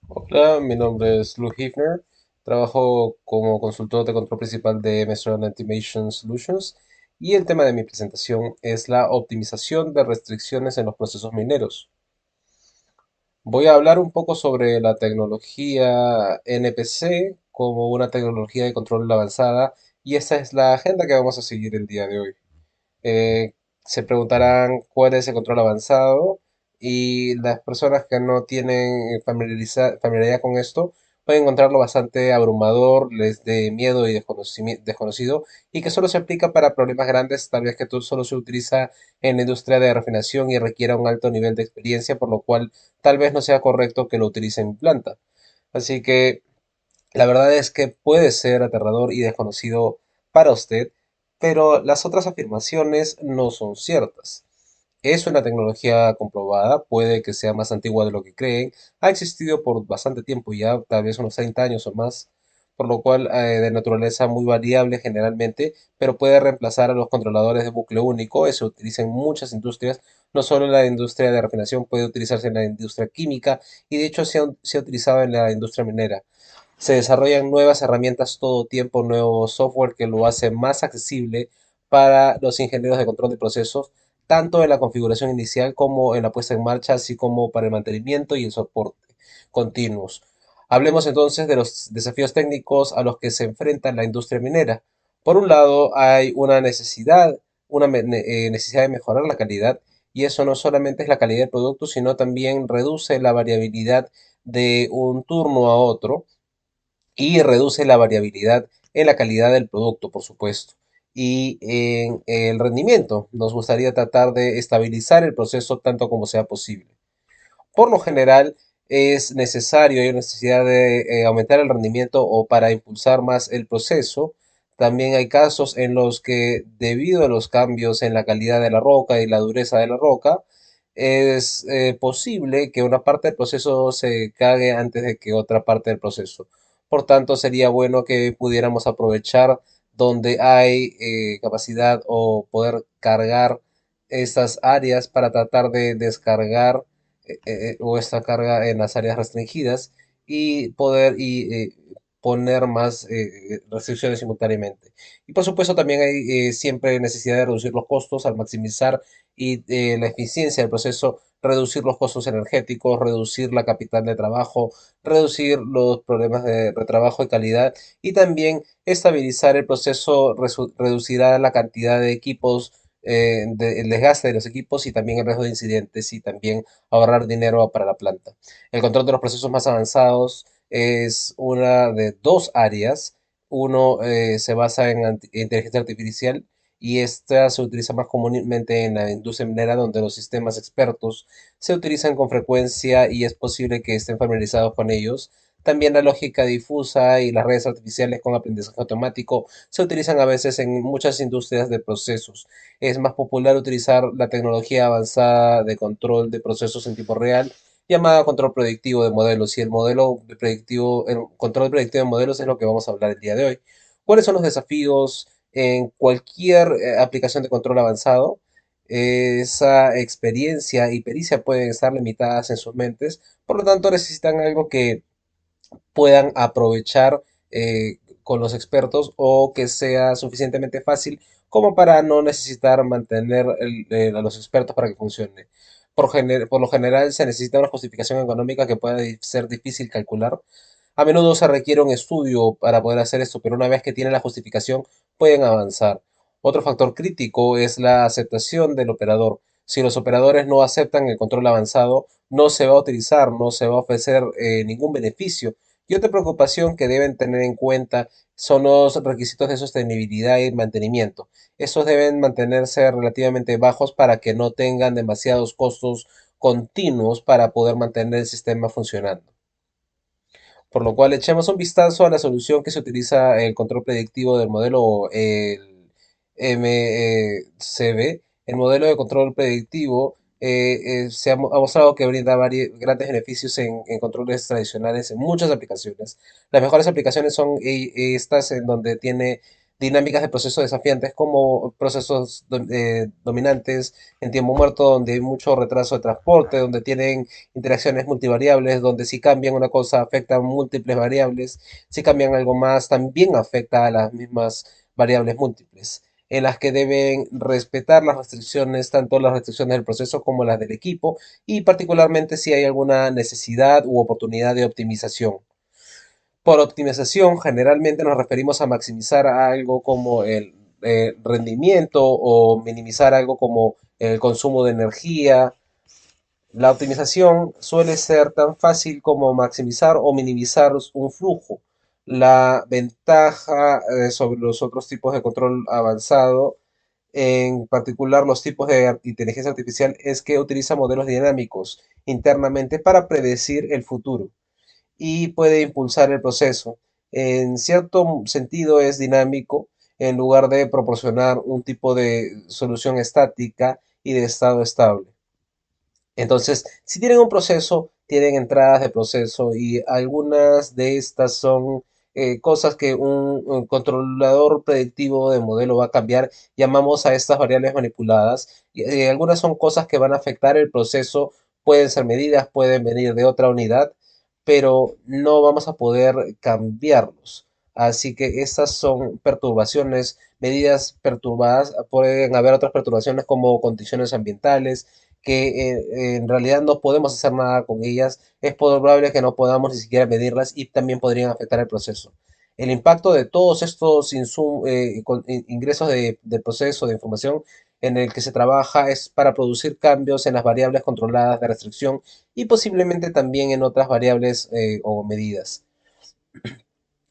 Hola, mi nombre es Lou Hifner. Trabajo como consultor de control principal de Mestral Automation Solutions y el tema de mi presentación es la optimización de restricciones en los procesos mineros. Voy a hablar un poco sobre la tecnología NPC como una tecnología de control avanzada y esta es la agenda que vamos a seguir el día de hoy. Eh, Se preguntarán cuál es el control avanzado y las personas que no tienen familiaridad con esto pueden encontrarlo bastante abrumador, les dé miedo y desconocido y que solo se aplica para problemas grandes, tal vez que solo se utiliza en la industria de refinación y requiera un alto nivel de experiencia, por lo cual tal vez no sea correcto que lo utilicen en planta. Así que la verdad es que puede ser aterrador y desconocido para usted, pero las otras afirmaciones no son ciertas. Es una tecnología comprobada, puede que sea más antigua de lo que creen, ha existido por bastante tiempo ya, tal vez unos 30 años o más, por lo cual de naturaleza muy variable generalmente, pero puede reemplazar a los controladores de bucle único, eso se utiliza en muchas industrias, no solo en la industria de refinación, puede utilizarse en la industria química y de hecho se ha utilizado en la industria minera. Se desarrollan nuevas herramientas todo tiempo, nuevo software que lo hace más accesible para los ingenieros de control de procesos, tanto en la configuración inicial como en la puesta en marcha, así como para el mantenimiento y el soporte continuos. Hablemos entonces de los desafíos técnicos a los que se enfrenta la industria minera. Por un lado, hay una necesidad de mejorar la calidad, y eso no solamente es la calidad del producto, sino también reduce la variabilidad de un turno a otro y reduce la variabilidad en la calidad del producto, por supuesto. Y en el rendimiento, nos gustaría tratar de estabilizar el proceso tanto como sea posible. Por lo general, es necesario, hay necesidad de aumentar el rendimiento o para impulsar más el proceso. También hay casos en los que, debido a los cambios en la calidad de la roca y la dureza de la roca, es posible que una parte del proceso se cague antes de que otra parte del proceso. Por tanto, sería bueno que pudiéramos aprovechar donde hay capacidad o poder cargar estas áreas para tratar de descargar o esta carga en las áreas restringidas y poner más restricciones simultáneamente. Y por supuesto también hay siempre necesidad de reducir los costos al maximizar la eficiencia del proceso, reducir los costos energéticos, reducir la capital de trabajo, reducir los problemas de retrabajo y calidad y también estabilizar el proceso reducirá la cantidad de equipos, el desgaste de los equipos y también el riesgo de incidentes y también ahorrar dinero para la planta. El control de los procesos más avanzados es una de dos áreas. Uno se basa en inteligencia artificial y esta se utiliza más comúnmente en la industria minera donde los sistemas expertos se utilizan con frecuencia y es posible que estén familiarizados con ellos. También la lógica difusa y las redes artificiales con aprendizaje automático se utilizan a veces en muchas industrias de procesos. Es más popular utilizar la tecnología avanzada de control de procesos en tiempo real, llamada control predictivo de modelos. Y el control predictivo de modelos es lo que vamos a hablar el día de hoy. ¿Cuáles son los desafíos en cualquier aplicación de control avanzado? Esa experiencia y pericia pueden estar limitadas en sus mentes, por lo tanto necesitan algo que puedan aprovechar con los expertos o que sea suficientemente fácil como para no necesitar mantener a los expertos para que funcione. Por lo general se necesita una justificación económica que pueda ser difícil calcular. A menudo se requiere un estudio para poder hacer esto, pero una vez que tienen la justificación pueden avanzar. Otro factor crítico es la aceptación del operador. Si los operadores no aceptan el control avanzado, no se va a utilizar, no se va a ofrecer ningún beneficio. Y otra preocupación que deben tener en cuenta son los requisitos de sostenibilidad y mantenimiento. Estos deben mantenerse relativamente bajos para que no tengan demasiados costos continuos para poder mantener el sistema funcionando. Por lo cual echemos un vistazo a la solución que se utiliza el control predictivo del modelo, el MCB. El modelo de control predictivo ha mostrado que brinda grandes beneficios en controles tradicionales en muchas aplicaciones. Las mejores aplicaciones son estas en donde tiene dinámicas de procesos desafiantes como procesos dominantes en tiempo muerto, donde hay mucho retraso de transporte, donde tienen interacciones multivariables, donde si cambian una cosa afecta a múltiples variables, si cambian algo más también afecta a las mismas variables múltiples, en las que deben respetar las restricciones, tanto las restricciones del proceso como las del equipo, y particularmente si hay alguna necesidad u oportunidad de optimización. Por optimización, generalmente nos referimos a maximizar algo como el rendimiento o minimizar algo como el consumo de energía. La optimización suele ser tan fácil como maximizar o minimizar un flujo. La ventaja sobre los otros tipos de control avanzado, en particular los tipos de inteligencia artificial, es que utiliza modelos dinámicos internamente para predecir el futuro y puede impulsar el proceso. En cierto sentido es dinámico en lugar de proporcionar un tipo de solución estática y de estado estable. Entonces, si tienen un proceso, tienen entradas de proceso y algunas de estas son cosas que un controlador predictivo de modelo va a cambiar. Llamamos a estas variables manipuladas. Y, algunas son cosas que van a afectar el proceso, pueden ser medidas, pueden venir de otra unidad, pero no vamos a poder cambiarlos. Así que estas son perturbaciones, medidas perturbadas. Pueden haber otras perturbaciones como condiciones ambientales que en realidad no podemos hacer nada con ellas, es probable que no podamos ni siquiera medirlas y también podrían afectar el proceso. El impacto de todos estos ingresos de proceso de información en el que se trabaja es para producir cambios en las variables controladas de restricción y posiblemente también en otras variables o medidas.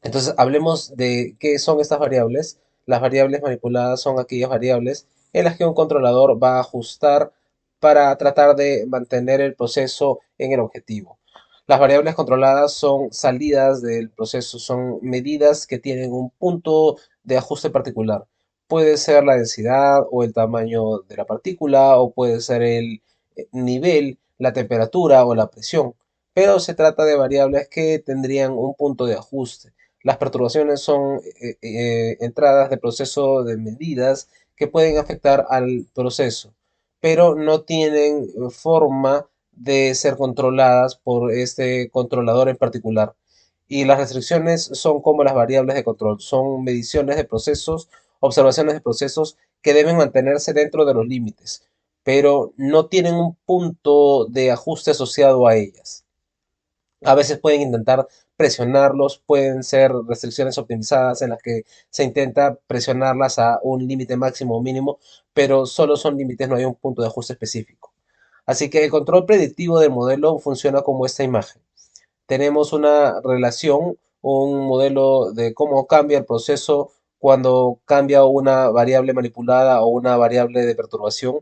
Entonces, hablemos de qué son estas variables. Las variables manipuladas son aquellas variables en las que un controlador va a ajustar para tratar de mantener el proceso en el objetivo. Las variables controladas son salidas del proceso, son medidas que tienen un punto de ajuste particular. Puede ser la densidad o el tamaño de la partícula, o puede ser el nivel, la temperatura o la presión, pero se trata de variables que tendrían un punto de ajuste. Las perturbaciones son entradas de proceso de medidas que pueden afectar al proceso, pero no tienen forma de ser controladas por este controlador en particular. Y las restricciones son como las variables de control, son mediciones de procesos, observaciones de procesos que deben mantenerse dentro de los límites, pero no tienen un punto de ajuste asociado a ellas. A veces pueden intentar presionarlos, pueden ser restricciones optimizadas en las que se intenta presionarlas a un límite máximo o mínimo, pero solo son límites, no hay un punto de ajuste específico. Así que el control predictivo del modelo funciona como esta imagen. Tenemos una relación, un modelo de cómo cambia el proceso cuando cambia una variable manipulada o una variable de perturbación.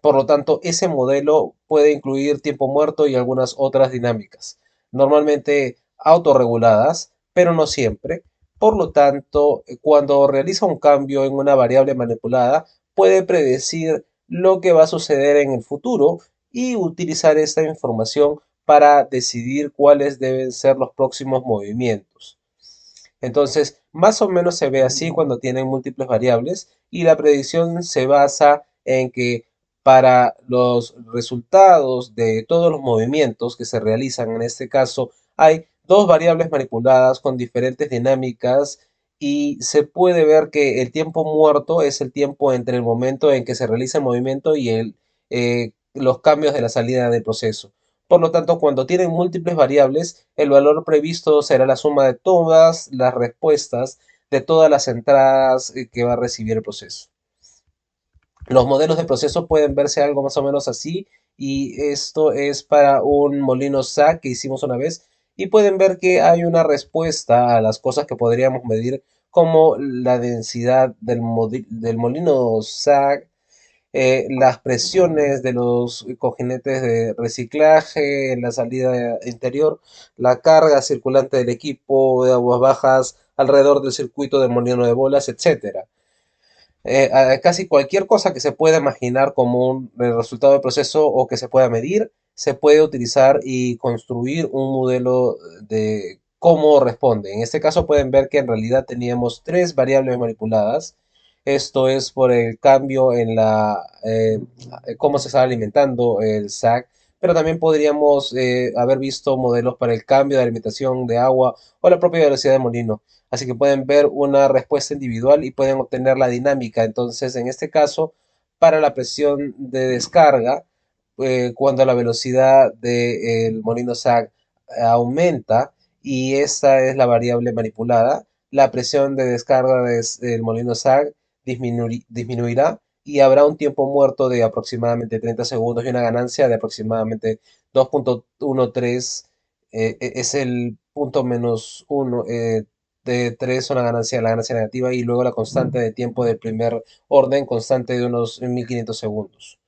Por lo tanto, ese modelo puede incluir tiempo muerto y algunas otras dinámicas, normalmente autorreguladas, pero no siempre. Por lo tanto, cuando realiza un cambio en una variable manipulada, puede predecir lo que va a suceder en el futuro y utilizar esta información para decidir cuáles deben ser los próximos movimientos. Entonces, más o menos se ve así cuando tienen múltiples variables y la predicción se basa en que para los resultados de todos los movimientos que se realizan, en este caso, hay dos variables manipuladas con diferentes dinámicas y se puede ver que el tiempo muerto es el tiempo entre el momento en que se realiza el movimiento y los cambios de la salida del proceso. Por lo tanto, cuando tienen múltiples variables, el valor previsto será la suma de todas las respuestas de todas las entradas que va a recibir el proceso. Los modelos de proceso pueden verse algo más o menos así, y esto es para un molino SAC que hicimos una vez, y pueden ver que hay una respuesta a las cosas que podríamos medir como la densidad del molino SAC, las presiones de los cojinetes de reciclaje en la salida interior, la carga circulante del equipo de aguas bajas alrededor del circuito del molino de bolas, etcétera. Casi cualquier cosa que se pueda imaginar como un resultado del proceso o que se pueda medir, se puede utilizar y construir un modelo de cómo responde. En este caso pueden ver que en realidad teníamos tres variables manipuladas. Esto es por el cambio en cómo se estaba alimentando el SAC, pero también podríamos haber visto modelos para el cambio de alimentación de agua o la propia velocidad de molino. Así que pueden ver una respuesta individual y pueden obtener la dinámica. Entonces, en este caso, para la presión de descarga, cuando la velocidad del molino SAC aumenta, y esta es la variable manipulada, la presión de descarga del molino SAG disminuirá y habrá un tiempo muerto de aproximadamente 30 segundos y una ganancia de aproximadamente 2.13, es el punto menos 1 de 3, una ganancia, la ganancia negativa, y luego la constante de tiempo del primer orden, constante de unos 1500 segundos.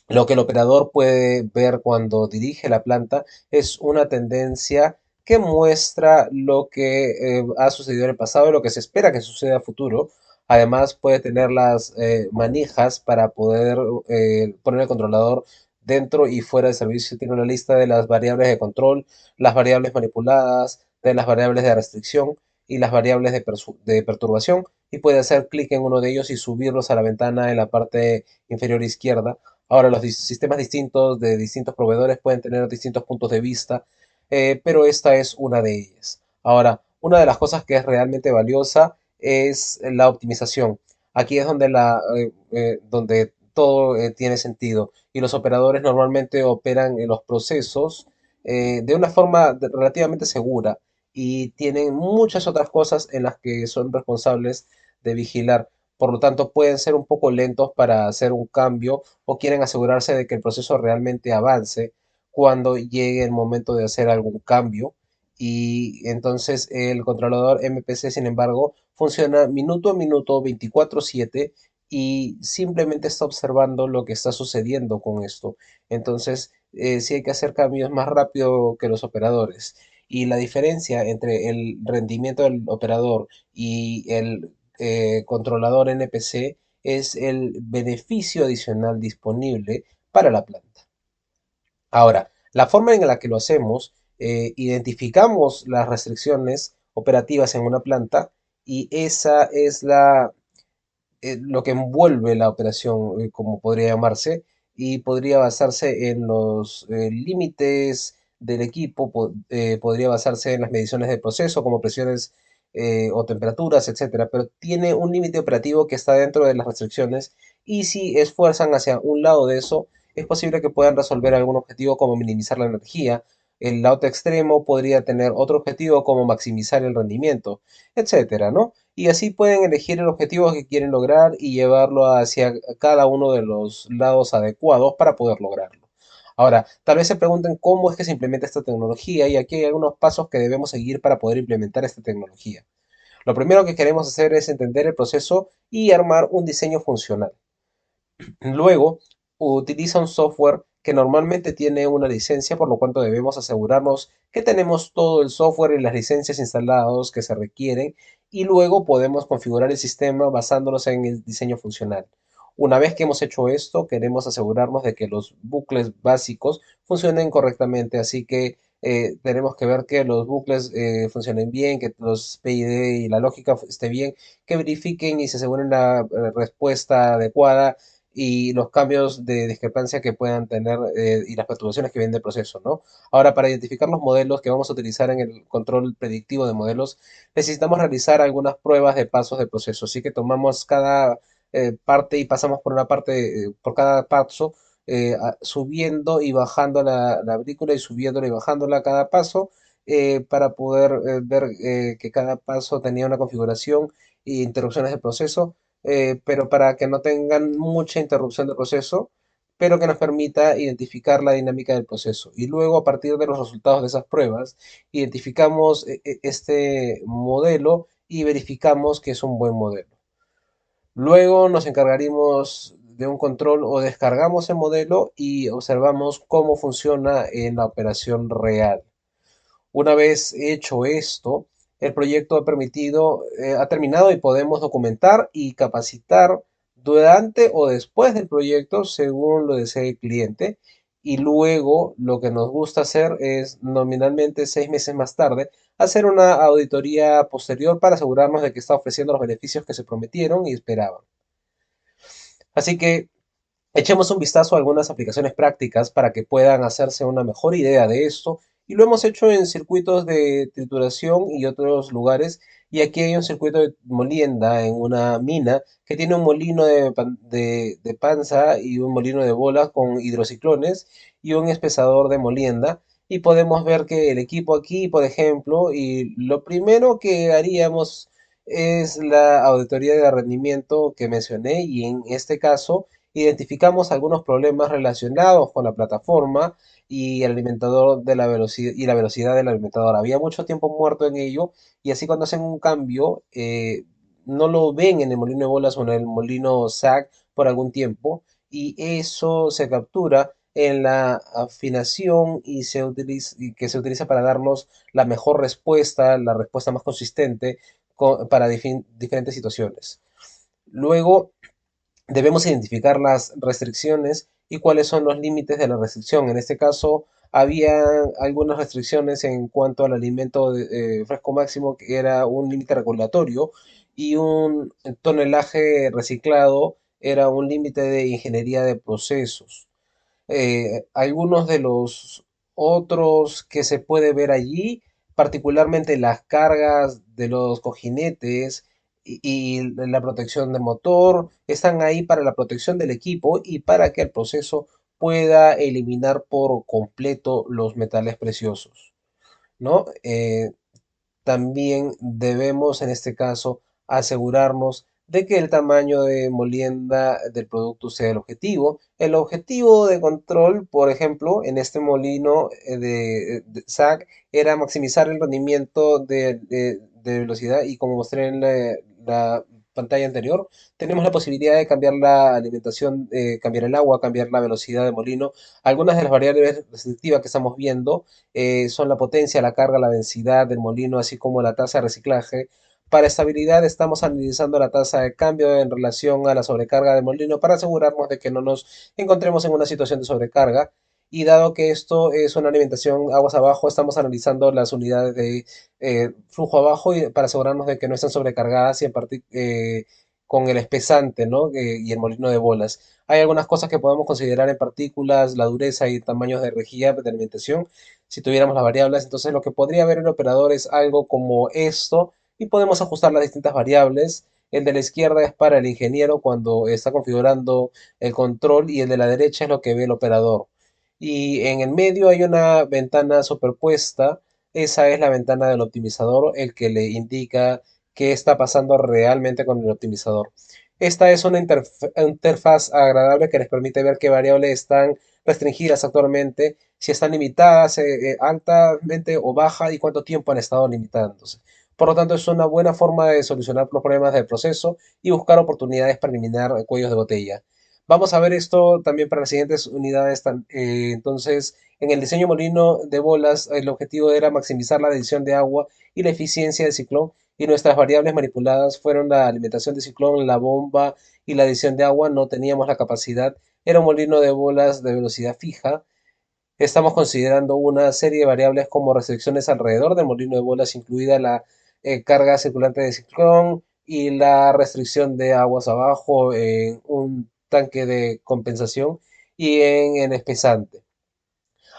Lo que el operador puede ver cuando dirige la planta es una tendencia que muestra lo que ha sucedido en el pasado y lo que se espera que suceda a futuro. Además, puede tener las manijas para poder poner el controlador dentro y fuera del servicio. Tiene una lista de las variables de control, las variables manipuladas, de las variables de restricción y las variables de perturbación. Y puede hacer clic en uno de ellos y subirlos a la ventana en la parte inferior izquierda. Ahora, los sistemas distintos de distintos proveedores pueden tener distintos puntos de vista, pero esta es una de ellas. Ahora, una de las cosas que es realmente valiosa es la optimización. Aquí es donde todo tiene sentido y los operadores normalmente operan en los procesos de una forma relativamente segura y tienen muchas otras cosas en las que son responsables de vigilar. Por lo tanto, pueden ser un poco lentos para hacer un cambio o quieren asegurarse de que el proceso realmente avance cuando llegue el momento de hacer algún cambio. Y entonces el controlador MPC, sin embargo, funciona minuto a minuto, 24/7, y simplemente está observando lo que está sucediendo con esto. Entonces, sí hay que hacer cambios más rápido que los operadores. Y la diferencia entre el rendimiento del operador y el controlador NPC es el beneficio adicional disponible para la planta. Ahora, la forma en la que lo hacemos, identificamos las restricciones operativas en una planta y esa es lo que envuelve la operación, como podría llamarse, y podría basarse en los límites del equipo, podría basarse en las mediciones de proceso, como presiones o temperaturas, etcétera, pero tiene un límite operativo que está dentro de las restricciones, y si esfuerzan hacia un lado de eso, es posible que puedan resolver algún objetivo como minimizar la energía. El lado extremo podría tener otro objetivo como maximizar el rendimiento, etcétera, ¿no? Y así pueden elegir el objetivo que quieren lograr y llevarlo hacia cada uno de los lados adecuados para poder lograrlo. Ahora, tal vez se pregunten cómo es que se implementa esta tecnología, y aquí hay algunos pasos que debemos seguir para poder implementar esta tecnología. Lo primero que queremos hacer es entender el proceso y armar un diseño funcional. Luego, utiliza un software que normalmente tiene una licencia, por lo cual debemos asegurarnos que tenemos todo el software y las licencias instalados que se requieren, y luego podemos configurar el sistema basándonos en el diseño funcional. Una vez que hemos hecho esto, queremos asegurarnos de que los bucles básicos funcionen correctamente, así que tenemos que ver que los bucles funcionen bien, que los PID y la lógica esté bien, que verifiquen y se aseguren la respuesta adecuada y los cambios de discrepancia que puedan tener, y las perturbaciones que vienen del proceso, ¿no? Ahora, para identificar los modelos que vamos a utilizar en el control predictivo de modelos, necesitamos realizar algunas pruebas de pasos de proceso. Así que tomamos cada parte y pasamos por una parte, por cada paso, subiendo y bajando la película y subiéndola y bajándola a cada paso, para poder ver que cada paso tenía una configuración e interrupciones de proceso, pero para que no tengan mucha interrupción de proceso, pero que nos permita identificar la dinámica del proceso. Y luego, a partir de los resultados de esas pruebas, identificamos este modelo y verificamos que es un buen modelo. Luego nos encargaríamos de un control o descargamos el modelo y observamos cómo funciona en la operación real. Una vez hecho esto, el proyecto ha terminado y podemos documentar y capacitar durante o después del proyecto según lo desee el cliente. y luego lo que nos gusta hacer es nominalmente 6 meses más tarde hacer una auditoría posterior para asegurarnos de que está ofreciendo los beneficios que se prometieron y esperaban. Así que echemos un vistazo a algunas aplicaciones prácticas para que puedan hacerse una mejor idea de esto. Y lo hemos hecho en circuitos de trituración y otros lugares. Y aquí hay un circuito de molienda en una mina que tiene un molino de panza y un molino de bolas con hidrociclones y un espesador de molienda. Y podemos ver que el equipo aquí, por ejemplo, y lo primero que haríamos es la auditoría de rendimiento que mencioné y en este caso identificamos algunos problemas relacionados con la plataforma y el alimentador de la velocidad y la velocidad del alimentador. Había mucho tiempo muerto en ello y así cuando hacen un cambio no lo ven en el molino de bolas o en el molino SAC por algún tiempo y eso se captura en la afinación y que se utiliza para darnos la mejor respuesta, la respuesta más consistente para diferentes situaciones. Luego, debemos identificar las restricciones y cuáles son los límites de la restricción. En este caso, había algunas restricciones en cuanto al alimento fresco máximo, que era un límite regulatorio, y un tonelaje reciclado era un límite de ingeniería de procesos. Algunos de los otros que se puede ver allí, particularmente las cargas de los cojinetes y la protección del motor, están ahí para la protección del equipo y para que el proceso pueda eliminar por completo los metales preciosos, ¿no? También debemos en este caso asegurarnos de que el tamaño de molienda del producto sea el objetivo. El objetivo de control, por ejemplo, en este molino de SAC era maximizar el rendimiento de velocidad y como mostré en la pantalla anterior, tenemos la posibilidad de cambiar la alimentación, cambiar el agua, cambiar la velocidad de molino. Algunas de las variables restrictivas que estamos viendo son la potencia, la carga, la densidad del molino, así como la tasa de reciclaje. Para estabilidad estamos analizando la tasa de cambio en relación a la sobrecarga del molino para asegurarnos de que no nos encontremos en una situación de sobrecarga. Y dado que esto es una alimentación aguas abajo, estamos analizando las unidades de flujo abajo y para asegurarnos de que no están sobrecargadas y con el espesante, ¿no? Y el molino de bolas. Hay algunas cosas que podemos considerar en partículas, la dureza y tamaños de rejilla de alimentación, si tuviéramos las variables. Entonces lo que podría ver el operador es algo como esto y podemos ajustar las distintas variables. El de la izquierda es para el ingeniero cuando está configurando el control y el de la derecha es lo que ve el operador. Y en el medio hay una ventana superpuesta. Esa es la ventana del optimizador, el que le indica qué está pasando realmente con el optimizador. Esta es una interfaz agradable que les permite ver qué variables están restringidas actualmente, si están limitadas altamente o baja y cuánto tiempo han estado limitándose. Por lo tanto, es una buena forma de solucionar los problemas del proceso y buscar oportunidades para eliminar cuellos de botella. Vamos a ver esto también para las siguientes unidades. Entonces, en el diseño molino de bolas, el objetivo era maximizar la adición de agua y la eficiencia del ciclón y nuestras variables manipuladas fueron la alimentación de ciclón, la bomba y la adición de agua. No teníamos la capacidad. Era un molino de bolas de velocidad fija. Estamos considerando una serie de variables como restricciones alrededor del molino de bolas, incluida la carga circulante de ciclón y la restricción de aguas abajo en un tanque de compensación y en el espesante.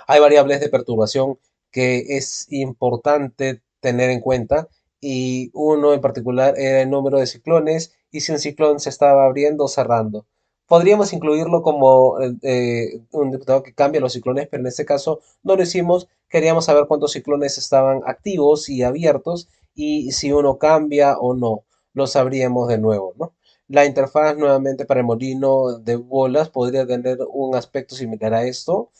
Hay variables de perturbación que es importante tener en cuenta y uno en particular era el número de ciclones y si un ciclón se estaba abriendo o cerrando. Podríamos incluirlo como un diputado que cambia los ciclones, pero en este caso no lo hicimos. Queríamos saber cuántos ciclones estaban activos y abiertos y si uno cambia o no, lo sabríamos de nuevo, ¿no? La interfaz nuevamente para el molino de bolas podría tener un aspecto similar a esto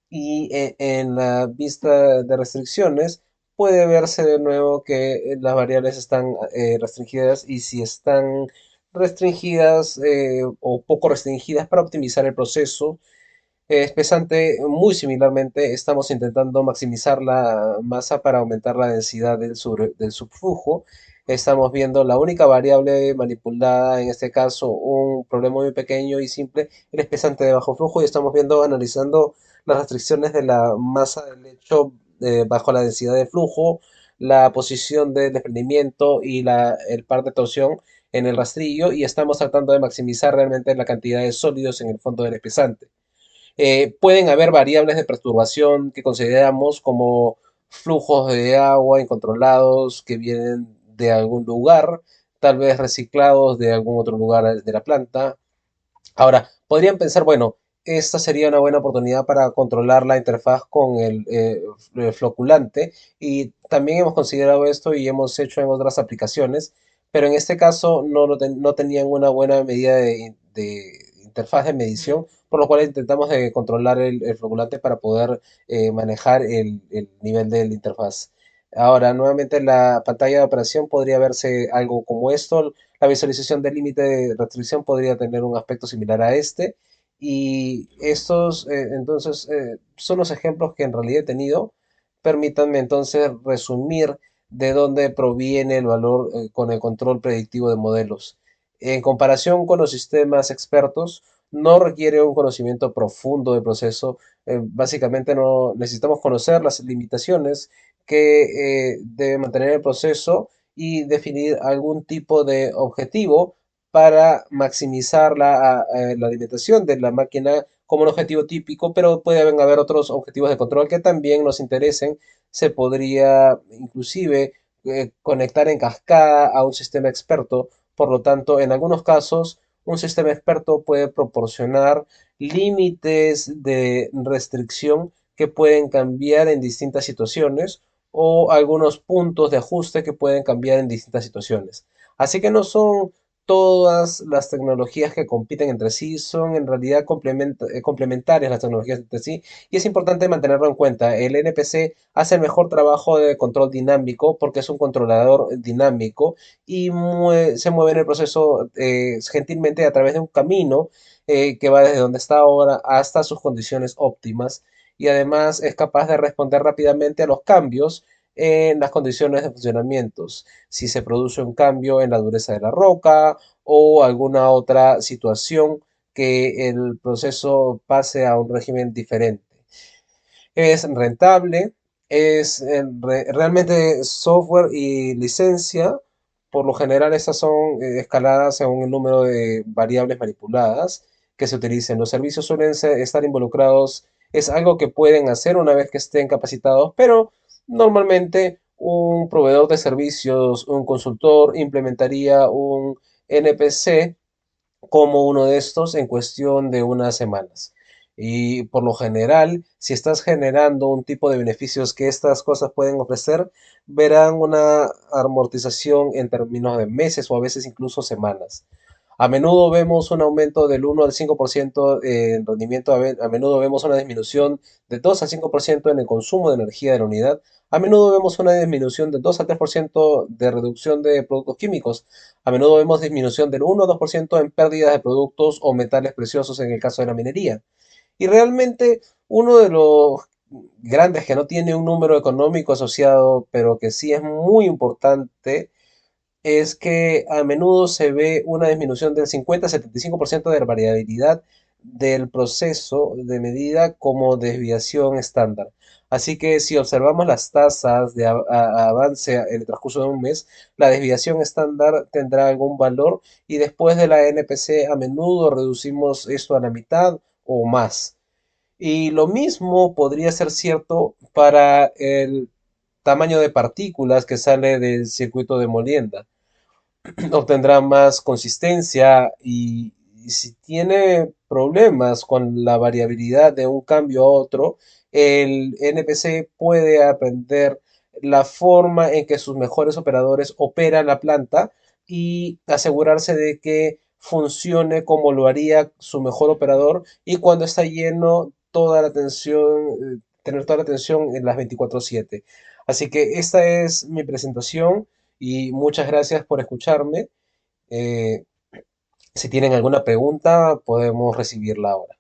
y en la vista de restricciones puede verse de nuevo que las variables están restringidas y si están restringidas o poco restringidas para optimizar el proceso. Espesante, muy similarmente, estamos intentando maximizar la masa para aumentar la densidad del subflujo. Estamos viendo la única variable manipulada, en este caso un problema muy pequeño y simple, el espesante de bajo flujo, y estamos viendo, analizando las restricciones de la masa del lecho bajo la densidad de flujo, la posición del desprendimiento y el par de torsión en el rastrillo y estamos tratando de maximizar realmente la cantidad de sólidos en el fondo del espesante. Pueden haber variables de perturbación que consideramos como flujos de agua incontrolados que vienen de algún lugar, tal vez reciclados de algún otro lugar de la planta. Ahora, podrían pensar, bueno, esta sería una buena oportunidad para controlar la interfaz con el floculante y también hemos considerado esto y hemos hecho en otras aplicaciones, pero en este caso no tenían una buena medida de interfaz de medición, por lo cual intentamos de controlar el floculante para poder manejar el nivel de la interfaz. Ahora, nuevamente en la pantalla de operación podría verse algo como esto. La visualización del límite de restricción podría tener un aspecto similar a este. Y estos, entonces, son los ejemplos que en realidad he tenido. Permítanme entonces resumir de dónde proviene el valor con el control predictivo de modelos. En comparación con los sistemas expertos, no requiere un conocimiento profundo del proceso. Básicamente no necesitamos conocer las limitaciones que debe mantener el proceso y definir algún tipo de objetivo para maximizar la alimentación de la máquina como un objetivo típico, pero pueden haber otros objetivos de control que también nos interesen. Se podría inclusive conectar en cascada a un sistema experto. Por lo tanto, en algunos casos, un sistema experto puede proporcionar límites de restricción que pueden cambiar en distintas situaciones o algunos puntos de ajuste que pueden cambiar en distintas situaciones. Así que no son todas las tecnologías que compiten entre sí, son en realidad complementarias las tecnologías entre sí y es importante mantenerlo en cuenta. El NPC hace el mejor trabajo de control dinámico porque es un controlador dinámico y se mueve en el proceso gentilmente a través de un camino que va desde donde está ahora hasta sus condiciones óptimas y además es capaz de responder rápidamente a los cambios en las condiciones de funcionamiento. Si se produce un cambio en la dureza de la roca o alguna otra situación que el proceso pase a un régimen diferente. Es rentable, es realmente software y licencia. Por lo general, estas son escaladas según el número de variables manipuladas que se utilicen. Los servicios suelen estar involucrados, es algo que pueden hacer una vez que estén capacitados, pero normalmente un proveedor de servicios, un consultor, implementaría un NPC como uno de estos en cuestión de unas semanas. Y por lo general, si estás generando un tipo de beneficios que estas cosas pueden ofrecer, verán una amortización en términos de meses o a veces incluso semanas. A menudo vemos un aumento del 1 al 5% en rendimiento, a menudo vemos una disminución de 2 al 5% en el consumo de energía de la unidad, a menudo vemos una disminución de 2 al 3% de reducción de productos químicos, a menudo vemos disminución del 1 o 2% en pérdidas de productos o metales preciosos en el caso de la minería. Y realmente uno de los grandes que no tiene un número económico asociado, pero que sí es muy importante, es que a menudo se ve una disminución del 50-75% de la variabilidad del proceso de medida como desviación estándar. Así que si observamos las tasas de avance en el transcurso de un mes, la desviación estándar tendrá algún valor y después de la NPC a menudo reducimos esto a la mitad o más. Y lo mismo podría ser cierto para el tamaño de partículas que sale del circuito de molienda. Obtendrá más consistencia y si tiene problemas con la variabilidad de un cambio a otro, el NPC puede aprender la forma en que sus mejores operadores operan la planta y asegurarse de que funcione como lo haría su mejor operador y cuando está lleno toda la atención, tener toda la atención en las 24/7. Así que esta es mi presentación y muchas gracias por escucharme. Eh, si tienen alguna pregunta, podemos recibirla ahora.